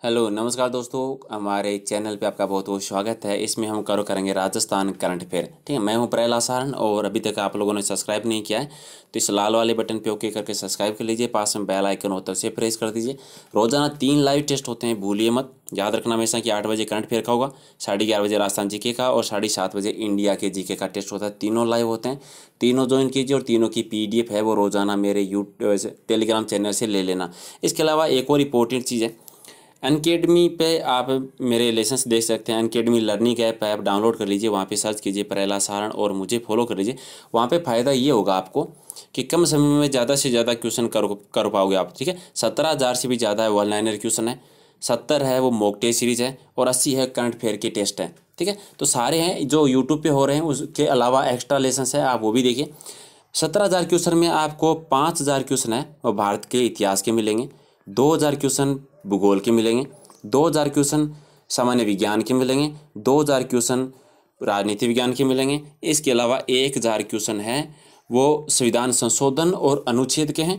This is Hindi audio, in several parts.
हेलो नमस्कार दोस्तों, हमारे चैनल पे आपका बहुत बहुत स्वागत है। इसमें हम कवर करेंगे राजस्थान करंट अफेयर। ठीक है, मैं हूं प्रहलाद सारण और अभी तक आप लोगों ने सब्सक्राइब नहीं किया है तो इस लाल वाले बटन पे ओके करके सब्सक्राइब कर लीजिए। पास में बेल आइकन होता है उसे प्रेस कर दीजिए। रोजाना 3 लाइव टेस्ट होते हैं, भूलिए मत। याद रखना हमेशा कि 8 बजे करंट अफेयर का होगा, 11:30 बजे राजस्थान जीके का और 7:30 बजे इंडिया के जीके का टेस्ट होता है। तीनों लाइव होते हैं, तीनों ज्वाइन कीजिए और तीनों की PDF है वो रोजाना मेरे टेलीग्राम चैनल से ले लेना। इसके अलावा एक और इंपॉर्टेंट चीज़ है, अनकेडमी पे आप मेरे लेसन्स देख सकते हैं। अनकेडमी लर्निंग ऐप है, आप डाउनलोड कर लीजिए, वहाँ पे सर्च कीजिए प्रहलाद सारण और मुझे फॉलो कर लीजिए। वहाँ पे फ़ायदा ये होगा आपको कि कम समय में ज़्यादा से ज़्यादा क्वेश्चन कर पाओगे आप। ठीक है, 17,000 से भी ज़्यादा है वन लाइनर क्वेश्चन है, 70 है वो मॉक टेस्ट सीरीज़ है और 80 है करंट अफेयर के टेस्ट है। ठीक है, तो सारे हैं जो यूट्यूब पे हो रहे हैं, उसके अलावा एक्स्ट्रा लेसन्स है, आप वो भी देखिए। 17,000 क्वेश्चन में आपको 5,000 क्वेश्चन है वो भारत के इतिहास के मिलेंगे, 2,000 क्वेश्चन भूगोल के मिलेंगे, 2,000 क्वेश्चन सामान्य विज्ञान के मिलेंगे, 2,000 क्वेश्चन राजनीति विज्ञान के मिलेंगे। इसके अलावा 1,000 क्वेश्चन है वो संविधान संशोधन और अनुच्छेद के हैं,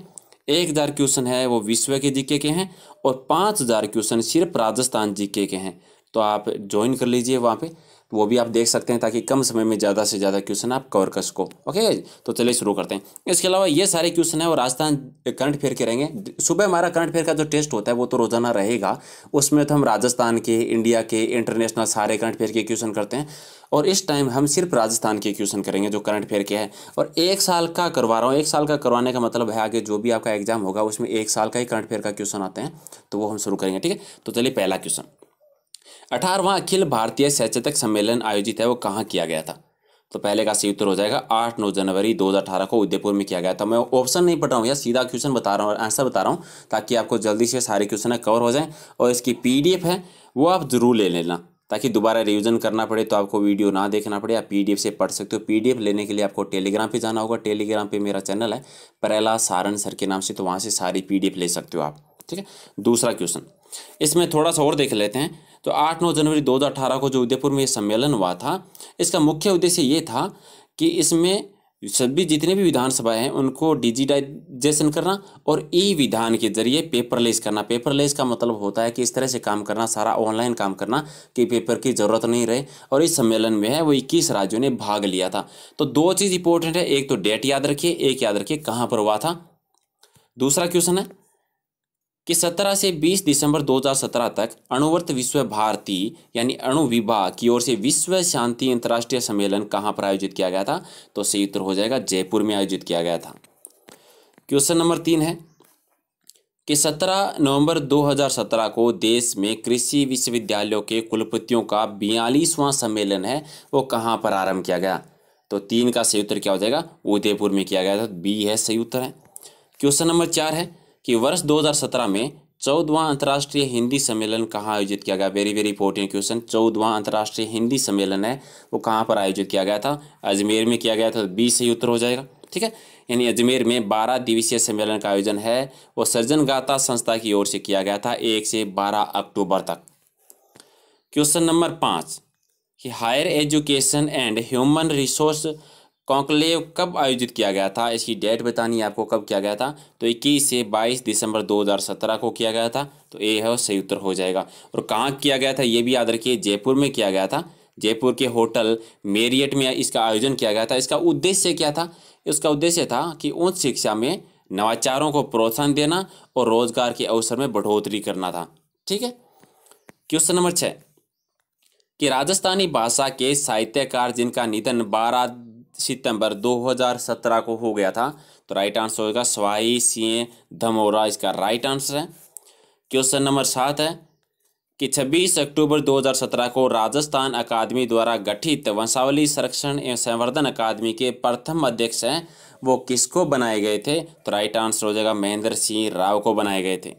1,000 क्वेश्चन है वो विश्व के जीके के हैं और 5,000 क्वेश्चन सिर्फ राजस्थान जीके के हैं। तो आप ज्वाइन कर लीजिए वहाँ पे, वो भी आप देख सकते हैं ताकि कम समय में ज़्यादा से ज़्यादा क्वेश्चन आप कवर कर सको। ओके, तो चलिए शुरू करते हैं। इसके अलावा ये सारे क्वेश्चन है वो राजस्थान करंट अफेयर के रहेंगे। सुबह हमारा करंट अफेयर का जो टेस्ट होता है वो तो रोजाना रहेगा, उसमें तो हम राजस्थान के, इंडिया के, इंटरनेशनल सारे करंट अफेयर के क्वेश्चन करते हैं और इस टाइम हम सिर्फ राजस्थान के क्वेश्चन करेंगे जो करंट अफेयर के हैं। और 1 साल का करवा रहा हूँ। 1 साल का करवाने का मतलब है आगे जो भी आपका एग्जाम होगा उसमें 1 साल का ही करंट अफेयर का क्वेश्चन आते हैं, तो वो हम शुरू करेंगे। ठीक है, तो चलिए पहला क्वेश्चन, 18वां अखिल भारतीय सचेतक सम्मेलन आयोजित है वो कहाँ किया गया था? तो पहले का सही उत्तर हो जाएगा 8-9 जनवरी 2018 को उदयपुर में किया गया था। मैं ऑप्शन नहीं पढ़ रहा हूँ या सीधा क्वेश्चन बता रहा हूँ और आंसर बता रहा हूँ ताकि आपको जल्दी से सारे क्वेश्चन कवर हो जाएं। और इसकी PDF है वो आप जरूर ले लेना ताकि दोबारा रिवीजन करना पड़े तो आपको वीडियो ना देखना पड़े, आप PDF से पढ़ सकते हो। PDF लेने के लिए आपको टेलीग्राम पे जाना होगा। टेलीग्राम पे मेरा चैनल है प्रहलाद सारण सर के नाम से, तो वहाँ से सारी PDF ले सकते हो आप। ठीक है, दूसरा क्वेश्चन इसमें थोड़ा सा और देख लेते हैं। तो 8-9 जनवरी 2018 को जो उदयपुर में ये सम्मेलन हुआ था, इसका मुख्य उद्देश्य ये था कि इसमें सभी जितने भी विधानसभाएं हैं उनको डिजिटाइजेशन करना और विधान के जरिए पेपरलेस करना। पेपरलेस का मतलब होता है कि इस तरह से काम करना, सारा ऑनलाइन काम करना कि पेपर की ज़रूरत नहीं रहे। और इस सम्मेलन में है वो 21 राज्यों ने भाग लिया था। तो 2 चीज़ इंपॉर्टेंट है, एक तो डेट याद रखिए, एक याद रखिए कहाँ पर हुआ था। दूसरा क्वेश्चन है कि 17 से 20 दिसंबर 2017 तक अणुवर्त विश्व भारती यानी अणु विभाग की ओर से विश्व शांति अंतर्राष्ट्रीय सम्मेलन कहाँ पर आयोजित किया गया था? तो सही उत्तर हो जाएगा जयपुर में आयोजित किया गया था। क्वेश्चन नंबर 3 है कि 17 नवंबर 2017 को देश में कृषि विश्वविद्यालयों के कुलपतियों का 42वां सम्मेलन है वो कहाँ पर आरंभ किया गया? तो 3 का सही उत्तर क्या हो जाएगा? उदयपुर में किया गया था, बी है सही उत्तर है। क्वेश्चन नंबर 4 है कि वर्ष 2017 में 14वां अंतर्राष्ट्रीय हिंदी सम्मेलन कहाँ आयोजित किया गया? Very very important question. 14वां अंतर्राष्ट्रीय हिंदी सम्मेलन है वो कहाँ पर आयोजित किया गया था? अजमेर में किया गया था, तो बी सही उत्तर हो जाएगा। ठीक है, यानी अजमेर में 12 दिवसीय सम्मेलन का आयोजन है वो सृजन गाथा संस्था की ओर से किया गया था 1 से 12 अक्टूबर तक। क्वेश्चन नंबर 5 कि higher education and human resource conclave कब आयोजित किया गया था? इसकी डेट बतानी है आपको कब किया गया था। तो 21 से 22 दिसंबर 2017 को किया गया था, तो ए है सही उत्तर हो जाएगा। और कहाँ किया गया था ये भी याद रखिए, जयपुर में किया गया था। जयपुर के होटल मेरियट में इसका आयोजन किया गया था। इसका उद्देश्य क्या था? इसका उद्देश्य था कि उच्च शिक्षा में नवाचारों को प्रोत्साहन देना और रोजगार के अवसर में बढ़ोतरी करना था। ठीक है, क्वेश्चन नंबर 6 कि राजस्थानी भाषा के साहित्यकार जिनका निधन 12 सितंबर 2017 को हो गया था, तो राइट आंसर होगा सवाई सिंह धमोरा, इसका राइट आंसर है। क्वेश्चन नंबर 7 है कि 26 अक्टूबर 2017 को राजस्थान अकादमी द्वारा गठित वंशावली संरक्षण एवं संवर्धन अकादमी के प्रथम अध्यक्ष हैं वो किसको बनाए गए थे? तो राइट आंसर हो जाएगा महेंद्र सिंह राव को बनाए गए थे।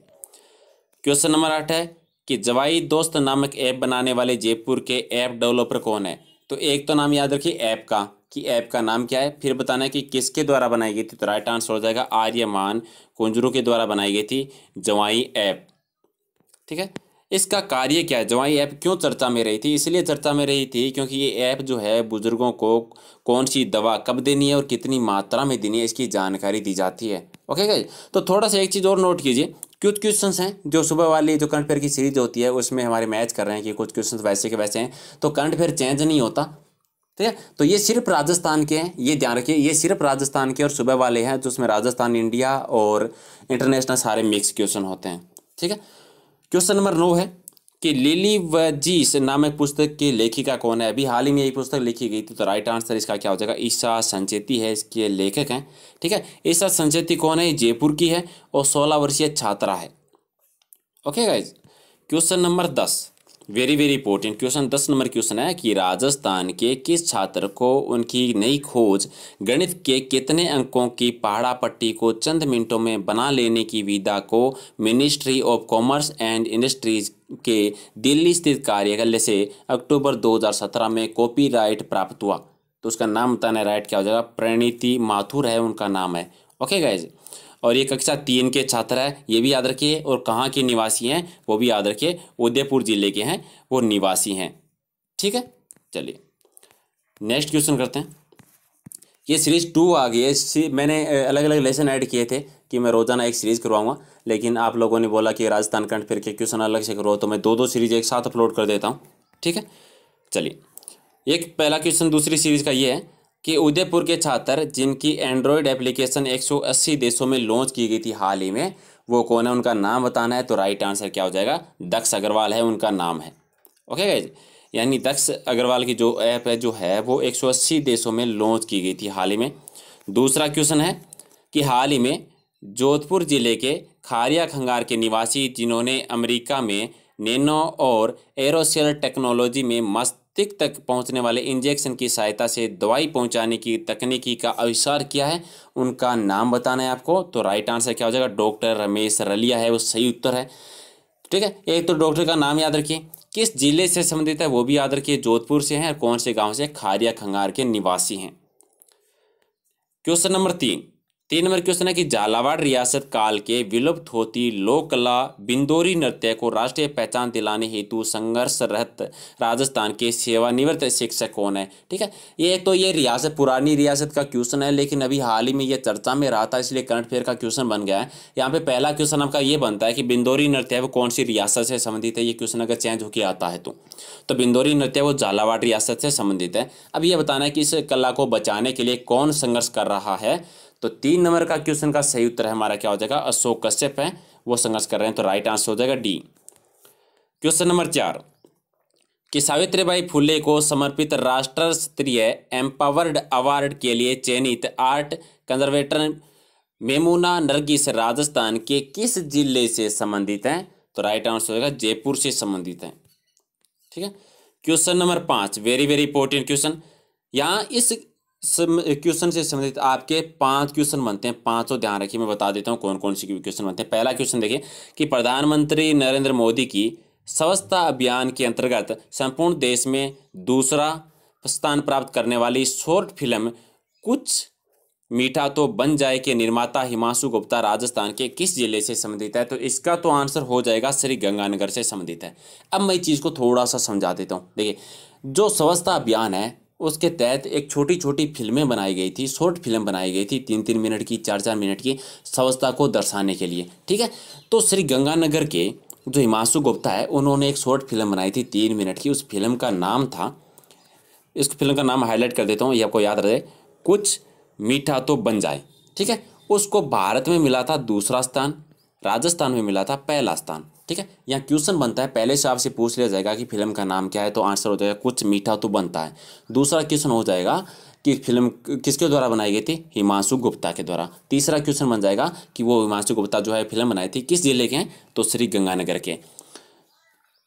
क्वेश्चन नंबर 8 है कि जवाई दोस्त नामक ऐप बनाने वाले जयपुर के ऐप डेवलपर कौन है? तो एक तो नाम याद रखिए ऐप का, कि ऐप का नाम क्या है, फिर बताना है कि किसके द्वारा बनाई गई थी। तो राइट आंसर हो जाएगा आर्यमान कुंजरू के द्वारा बनाई गई थी जवाई ऐप। ठीक है, इसका कार्य क्या है? जवाई ऐप क्यों चर्चा में रही थी? इसलिए चर्चा में रही थी क्योंकि ये ऐप जो है बुजुर्गों को कौन सी दवा कब देनी है और कितनी मात्रा में देनी है इसकी जानकारी दी जाती है। ओके गाइज, तो थोड़ा सा एक चीज़ और नोट कीजिए, कुछ क्वेश्चंस हैं जो सुबह वाली जो करंट अफेयर की सीरीज होती है उसमें हमारे मैच कर रहे हैं कि कुछ क्वेश्चंस वैसे के वैसे हैं, तो करंट अफेयर चेंज नहीं होता। ठीक है, तो ये सिर्फ राजस्थान के हैं, ये ध्यान रखिए, ये सिर्फ राजस्थान के और सुबह वाले हैं, जो उसमें राजस्थान, इंडिया और इंटरनेशनल सारे मिक्स क्वेश्चन होते हैं। ठीक है, क्वेश्चन नंबर 9 है कि लिली वजीस नामक पुस्तक की लेखिका कौन है। अभी हाल ही में यही पुस्तक लिखी गई थी, तो राइट आंसर इसका क्या हो जाएगा, ईशा संचेती है, इसके लेखक हैं। ठीक है, ईशा संचेती कौन है, ये जयपुर की है और 16 वर्षीय छात्रा है। Okay guys, question number 10, very very important question, 10 number question है कि राजस्थान के किस छात्र को उनकी नई खोज गणित के कितने अंकों की पहाड़ा पट्टी को चंद मिनटों में बना लेने की विधा को ministry of commerce and industries के दिल्ली स्थित कार्यालय से अक्टूबर 2017 में कॉपीराइट प्राप्त हुआ। तो उसका नाम बताना है, राइट क्या हो जाएगा, प्रणीति माथुर है उनका नाम है। ओके गाइज, और ये कक्षा 3 के छात्र है, ये भी याद रखिए, और कहाँ के निवासी हैं वो भी याद रखिए, उदयपुर जिले के हैं वो निवासी हैं। ठीक है, चलिए नेक्स्ट क्वेश्चन करते हैं। ये सीरीज 2 आ गई है, मैंने अलग अलग लेसन ऐड किए थे कि मैं रोजाना एक सीरीज करवाऊंगा, लेकिन आप लोगों ने बोला कि राजस्थान करंट अफेयर के क्वेश्चन अलग से करो, तो मैं 2-2 सीरीज एक साथ अपलोड कर देता हूँ। ठीक है, चलिए एक पहला क्वेश्चन दूसरी सीरीज का ये है कि उदयपुर के छात्र जिनकी एंड्रॉयड एप्लीकेशन 180 देशों में लॉन्च की गई थी हाल ही में, वो कौन है, उनका नाम बताना है। तो राइट आंसर क्या हो जाएगा, दक्ष अग्रवाल है उनका नाम है। ओके गाइज, यानी दक्ष अग्रवाल की जो ऐप है जो है वो 180 देशों में लॉन्च की गई थी हाल ही में। दूसरा क्वेश्चन है कि हाल ही में जोधपुर जिले के खारिया खंगार के निवासी जिन्होंने अमेरिका में नैनो और एरोसेल टेक्नोलॉजी में मस्तिष्क तक पहुंचने वाले इंजेक्शन की सहायता से दवाई पहुंचाने की तकनीकी का आविष्कार किया है, उनका नाम बताना है आपको। तो राइट आंसर क्या हो जाएगा, डॉक्टर रमेश रलिया है वो सही उत्तर है। ठीक है, एक तो डॉक्टर का नाम याद रखिए, किस जिले से संबंधित है वो भी याद रखिए, जोधपुर से हैं, और कौन से गांव से, खारिया खंगार के निवासी हैं। क्वेश्चन नंबर 3 नंबर क्वेश्चन है कि झालावाड़ रियासत काल के विलुप्त होती लोक कला बिंदोरी नृत्य को राष्ट्रीय पहचान दिलाने हेतु संघर्षरत राजस्थान के सेवानिवृत्त शिक्षक कौन है। ठीक है, ये रियासत पुरानी रियासत का क्वेश्चन है, लेकिन अभी हाल ही में ये चर्चा में रहा था, इसलिए करंट अफेयर का क्वेश्चन बन गया है। यहाँ पे पहला क्वेश्चन आपका ये बनता है कि बिंदोरी नृत्य है वो कौन सी रियासत से संबंधित है। ये क्वेश्चन अगर चेंज होकर आता है तो बिंदोरी नृत्य वो झालावाड़ रियासत से संबंधित है। अब ये बताना है कि इस कला को बचाने के लिए कौन संघर्ष कर रहा है। तो 3 नंबर का क्वेश्चन का सही उत्तर है हमारा क्या हो जाएगा, अशोक कश्यप है वो संघर्ष कर रहे हैं। तो राइट आंसर हो जाएगा डी। क्वेश्चन नंबर 4 कि सावित्रीबाई फुले को समर्पित राष्ट्र स्तरीय एम्पावर्ड अवार्ड के लिए चयनित आर्ट कंजर्वेटर मेमूना नरगिस राजस्थान के किस जिले से संबंधित हैं। तो राइट आंसर हो जाएगा जयपुर से संबंधित है। ठीक है, question number 5 very very important question. यहाँ इस क्वेश्चन से संबंधित आपके 5 क्वेश्चन बनते हैं, पांचों ध्यान रखिए, मैं बता देता हूँ कौन कौन से क्वेश्चन बनते हैं। पहला क्वेश्चन देखिए कि प्रधानमंत्री नरेंद्र मोदी की स्वच्छता अभियान के अंतर्गत संपूर्ण देश में दूसरा स्थान प्राप्त करने वाली शॉर्ट फिल्म कुछ मीठा तो बन जाए के निर्माता हिमांशु गुप्ता राजस्थान के किस जिले से संबंधित है। तो इसका तो आंसर हो जाएगा श्री गंगानगर से संबंधित है। अब मैं इस चीज़ को थोड़ा सा समझा देता हूँ। देखिए, जो स्वच्छता अभियान है उसके तहत एक छोटी छोटी फिल्में बनाई गई थी, शॉर्ट फिल्म बनाई गई थी 3-3 मिनट की, 4-4 मिनट की, स्वच्छता को दर्शाने के लिए। ठीक है, तो श्री गंगानगर के जो हिमांशु गुप्ता है उन्होंने एक शॉर्ट फिल्म बनाई थी 3 मिनट की। उस फिल्म का नाम था, इस फिल्म का नाम हाईलाइट कर देता हूँ, ये आपको याद रहे, कुछ मीठा तो बन जाए। ठीक है, उसको भारत में मिला था दूसरा स्थान, राजस्थान में मिला था पहला स्थान। ठीक है, यहाँ क्वेश्चन बनता है, पहले से आपसे पूछ लिया जाएगा कि फिल्म का नाम क्या है, तो आंसर हो जाएगा कुछ मीठा तो बनता है। दूसरा क्वेश्चन हो जाएगा कि फिल्म किसके द्वारा बनाई गई थी, हिमांशु गुप्ता के द्वारा। तीसरा क्वेश्चन बन जाएगा कि वो हिमांशु गुप्ता जो है फिल्म बनाई थी किस जिले के हैं, तो श्री गंगानगर के।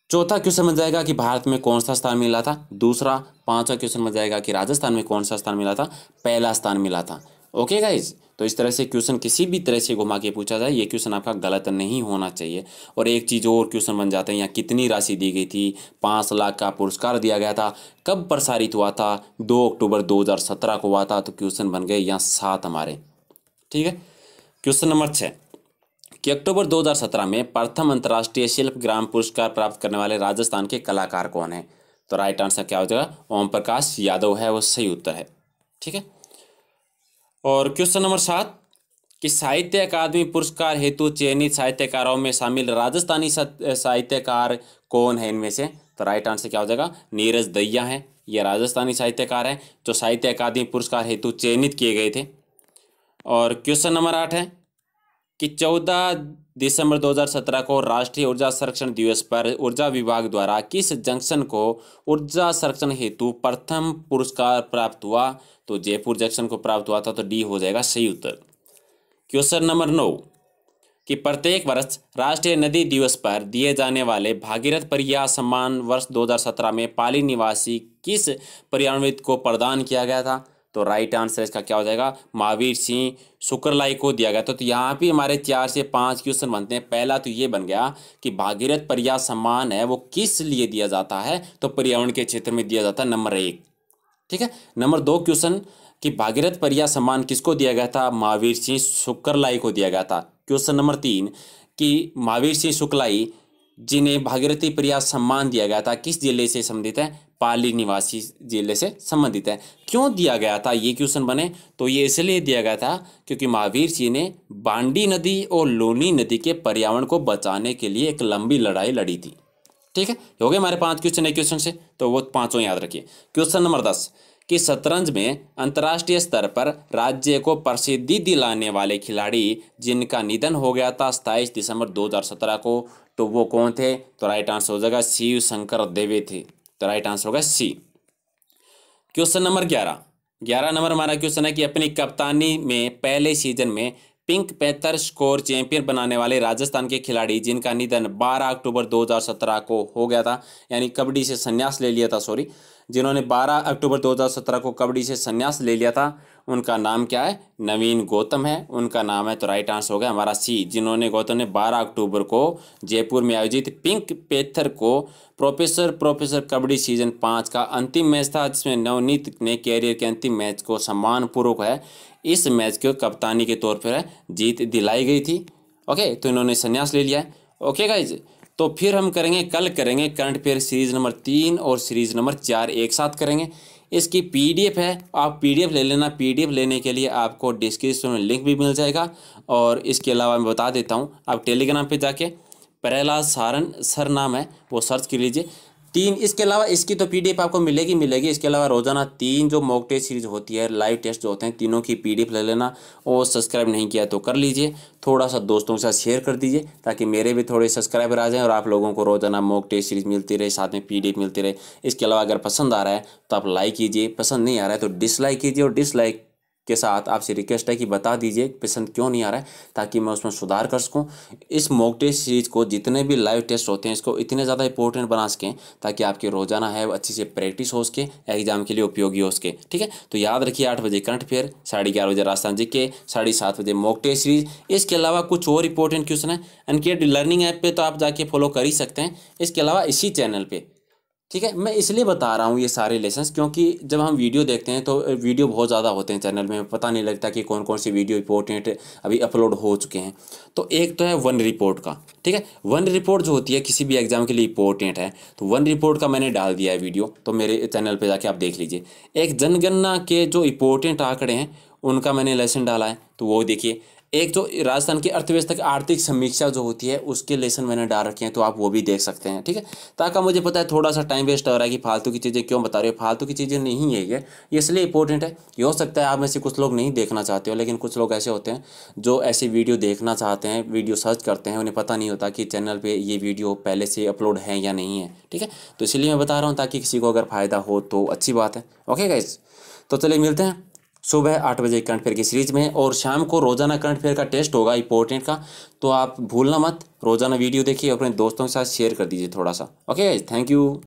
चौथा क्वेश्चन बन जाएगा कि भारत में कौन सा स्थान मिला था, दूसरा। पांचवा क्वेश्चन बन जाएगा कि राजस्थान में कौन सा स्थान मिला था, पहला स्थान मिला था। ओके गाइज, तो इस तरह से क्वेश्चन किसी भी तरह से घुमा के पूछा जाए, ये क्वेश्चन आपका गलत नहीं होना चाहिए। और एक चीज़ और क्वेश्चन बन जाते हैं, यहाँ कितनी राशि दी गई थी, 5 लाख का पुरस्कार दिया गया था, कब प्रसारित हुआ था, 2 अक्टूबर 2017 को हुआ था। तो क्वेश्चन बन गए यहाँ 7 हमारे। ठीक है, क्वेश्चन नंबर 6 कि अक्टूबर 2017 में प्रथम अंतर्राष्ट्रीय शिल्प ग्राम पुरस्कार प्राप्त करने वाले राजस्थान के कलाकार कौन है। तो राइट आंसर क्या हो जाएगा, ओम प्रकाश यादव है वो सही उत्तर है। ठीक है, और क्वेश्चन नंबर 7 कि साहित्य अकादमी पुरस्कार हेतु चयनित साहित्यकारों में शामिल राजस्थानी साहित्यकार कौन है इनमें से? तो राइट आंसर क्या हो जाएगा? नीरज दहिया है, ये राजस्थानी साहित्यकार हैं जो साहित्य अकादमी पुरस्कार हेतु चयनित किए गए थे। और क्वेश्चन नंबर 8 है कि 14 दिसंबर 2017 को राष्ट्रीय ऊर्जा संरक्षण दिवस पर ऊर्जा विभाग द्वारा किस जंक्शन को ऊर्जा संरक्षण हेतु प्रथम पुरस्कार प्राप्त हुआ? तो जयपुर जंक्शन को प्राप्त हुआ था, तो डी हो जाएगा सही उत्तर। क्वेश्चन नंबर 9 कि प्रत्येक वर्ष राष्ट्रीय नदी दिवस पर दिए जाने वाले भागीरथ परिया सम्मान वर्ष 2017 में पाली निवासी किस पर्यावरणविद को प्रदान किया गया था? तो राइट आंसर इसका क्या हो जाएगा? महावीर सिंह शुक्लाई को दिया गया था। तो यहाँ भी हमारे 4 से 5 क्वेश्चन बनते हैं। पहला तो ये बन गया कि भागीरथ परिया सम्मान है वो किस लिए दिया जाता है? तो पर्यावरण के क्षेत्र में दिया जाता है, नंबर 1। ठीक है। नंबर 2 क्वेश्चन कि भागीरथ परिया सम्मान किसको दिया गया था? महावीर सिंह शुक्लाई को दिया गया था। क्वेश्चन नंबर 3 कि महावीर सिंह शुक्लाई जिन्हें भागीरथी परिया सम्मान दिया गया था किस जिले से संबंधित है? पाली निवासी जिले से संबंधित है। क्यों दिया गया था ये क्वेश्चन बने? तो ये इसलिए दिया गया था क्योंकि महावीर सिंह ने बांडी नदी और लूनी नदी के पर्यावरण को बचाने के लिए एक लंबी लड़ाई लड़ी थी। ठीक है, हो गए हमारे 5 क्वेश्चन एक क्वेश्चन से, तो वो 5 याद रखिए। क्वेश्चन नंबर 10 कि शतरंज में अंतर्राष्ट्रीय स्तर पर राज्य को प्रसिद्धि दिलाने वाले खिलाड़ी जिनका निधन हो गया था 27 दिसंबर 2017 को, तो वो कौन थे? तो राइट आंसर हो जाएगा शिव शंकर देवे थे। तो राइट आंसर होगा सी। क्वेश्चन नंबर 11 नंबर हमारा क्वेश्चन है कि अपनी कप्तानी में पहले सीजन में पिंक पैंथर स्कोर चैंपियन बनाने वाले राजस्थान के खिलाड़ी जिनका निधन 12 अक्टूबर 2017 को हो गया था, यानी कबड्डी से संन्यास ले लिया था, जिन्होंने 12 अक्टूबर 2017 को कबड्डी से संन्यास ले लिया था, उनका नाम क्या है? नवीन गौतम है उनका नाम है। तो राइट आंसर हो गया हमारा सी। जिन्होंने गौतम ने 12 अक्टूबर को जयपुर में आयोजित पिंक पैंथर को प्रोफेसर कबड्डी सीजन 5 का अंतिम मैच था, जिसमें नवनीत ने कैरियर के अंतिम मैच को सम्मानपूर्वक है इस मैच को कप्तानी के तौर पर जीत दिलाई गई थी। ओके, तो इन्होंने संन्यास ले लिया है। ओके गाइज, तो फिर हम कल करेंगे करंट अफेयर सीरीज नंबर 3 और सीरीज नंबर 4 एक साथ करेंगे। इसकी पीडीएफ है, आप पीडीएफ ले लेना। पीडीएफ लेने के लिए आपको डिस्क्रिप्शन में लिंक भी मिल जाएगा। और इसके अलावा मैं बता देता हूँ, आप टेलीग्राम पे जाके प्रहलाद सारन सर नाम है वो सर्च कर लीजिए। 3 इसके अलावा इसकी तो पीडीएफ आपको मिलेगी। इसके अलावा रोजाना 3 जो मॉक टेस्ट सीरीज होती है, लाइव टेस्ट जो होते हैं, तीनों की पीडीएफ ले लेना। और सब्सक्राइब नहीं किया तो कर लीजिए, थोड़ा सा दोस्तों के साथ शेयर कर दीजिए ताकि मेरे भी थोड़े सब्सक्राइबर आ जाएं और आप लोगों को रोजाना मॉक टेस्ट सीरीज मिलती रहे, साथ में पीडीएफ मिलती रहे। इसके अलावा अगर पसंद आ रहा है तो आप लाइक कीजिए, पसंद नहीं आ रहा है तो डिसलाइक कीजिए। और डिसलाइक के साथ आपसे रिक्वेस्ट है कि बता दीजिए पसंद क्यों नहीं आ रहा है, ताकि मैं उसमें सुधार कर सकूं। इस मॉक टेस्ट सीरीज को जितने भी लाइव टेस्ट होते हैं इसको इतने ज़्यादा इंपॉर्टेंट बना सकें ताकि आपके रोजाना है अच्छी से प्रैक्टिस हो सके, एग्जाम के लिए उपयोगी हो सके। ठीक है, तो याद रखिए 8 बजे करंट अफेयर, 11:30 बजे राजस्थान जीके, 7:30 बजे मॉक टेस्ट सीरीज। इसके अलावा कुछ और इंपॉर्टेंट क्वेश्चन है अनकेड लर्निंग ऐप पे, तो आप जाके फॉलो कर ही सकते हैं। इसके अलावा इसी चैनल पे, ठीक है, मैं इसलिए बता रहा हूँ ये सारे लेसन्स क्योंकि जब हम वीडियो देखते हैं तो वीडियो बहुत ज़्यादा होते हैं चैनल में, पता नहीं लगता कि कौन कौन सी वीडियो इंपॉर्टेंट अभी अपलोड हो चुके हैं। तो एक तो है वन रिपोर्ट का, ठीक है, वन रिपोर्ट जो होती है किसी भी एग्जाम के लिए इंपॉर्टेंट है, तो वन रिपोर्ट का मैंने डाल दिया है वीडियो, तो मेरे चैनल पर जाके आप देख लीजिए। एक जनगणना के जो इंपॉर्टेंट आंकड़े हैं उनका मैंने लेसन डाला है, तो वो देखिए। एक जो राजस्थान की अर्थव्यवस्था की आर्थिक समीक्षा जो होती है उसके लेसन मैंने डाल रखे हैं, तो आप वो भी देख सकते हैं। ठीक है, ताकि मुझे पता है थोड़ा सा टाइम वेस्ट हो रहा है कि फालतू की चीज़ें क्यों बता रहे हो, फालतू की चीज़ें नहीं है ये इसलिए इंपॉर्टेंट है। ये हो सकता है आप में से कुछ लोग नहीं देखना चाहते हो, लेकिन कुछ लोग ऐसे होते हैं जो ऐसी वीडियो देखना चाहते हैं, वीडियो सर्च करते हैं, उन्हें पता नहीं होता कि चैनल पर ये वीडियो पहले से अपलोड है या नहीं है। ठीक है, तो इसलिए मैं बता रहा हूँ ताकि किसी को अगर फ़ायदा हो तो अच्छी बात है। ओके गाइस, तो चलिए मिलते हैं सुबह 8 बजे करंट अफेयर की सीरीज में, और शाम को रोजाना करंट अफेयर का टेस्ट होगा इंपॉर्टेंट का, तो आप भूलना मत, रोजाना वीडियो देखिए, अपने दोस्तों के साथ शेयर कर दीजिए थोड़ा सा। Okay, thank you.